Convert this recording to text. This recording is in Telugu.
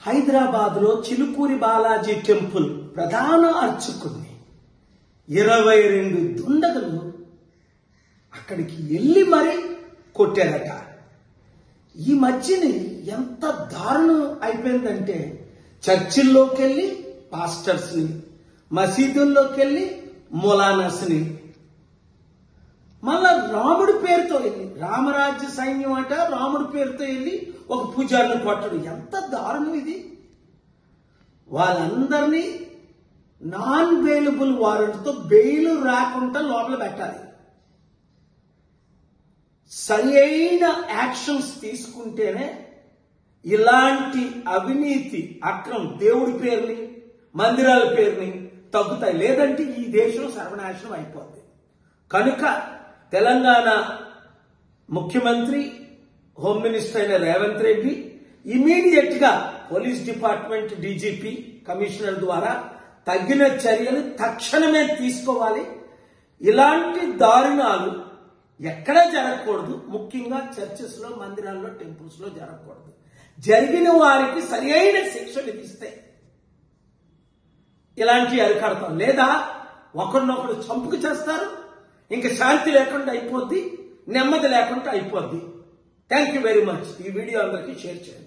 హైదరాబాద్ లో చిలుకూరి బాలాజీ టెంపుల్ ప్రధాన అర్చకుడిని 22 దుండగులు అక్కడికి వెళ్లి మరి కొట్టారట. ఈ మధ్యని ఎంత దారుణం అయిపోయిందంటే చర్చిల్లోకి వెళ్ళి పాస్టర్స్ ని, మసీదుల్లోకి వెళ్ళి మొలానాస్ ని, మళ్ళా రాముడి పేరుతో వెళ్ళి రామరాజ్య సైన్యం అట రాముడి పేరుతో వెళ్ళి ఒక పూజారిని కొట్టడు. ఎంత దారుణం ఇది! వాళ్ళందరినీ నాన్ బెయిలబుల్ వారెంట్తో బెయిల్ రాకుండా లోపల పెట్టాలి. సరి అయిన యాక్షన్స్ తీసుకుంటేనే ఇలాంటి అవినీతి అక్రమం దేవుడి పేరుని మందిరాల పేరుని తగ్గుతాయి. లేదంటే ఈ దేశం సర్వనాశనం అయిపోద్ది. కనుక తెలంగాణ ముఖ్యమంత్రి హోమ్ మినిస్టర్ అయిన రేవంత్ రెడ్డి ఇమీడియట్ గా పోలీస్ డిపార్ట్మెంట్ డీజీపీ కమిషనర్ ద్వారా తగిన చర్యలు తక్షణమే తీసుకోవాలి. ఇలాంటి దారుణాలు ఎక్కడా జరగకూడదు. ముఖ్యంగా చర్చెస్ లో, మందిరాల్లో, టెంపుల్స్ లో జరగకూడదు. జరిగిన వారికి సరి అయిన శిక్ష విధిస్తే ఇలాంటి అరికడతాం. లేదా ఒకరినొకరు చంపుకు చేస్తారు, ఇంకా శాంతి లేకుండా అయిపోద్ది, నెమ్మది లేకుండా అయిపోద్ది. Thank you very much. ఈ వీడియో అందరికీ షేర్ చేయండి.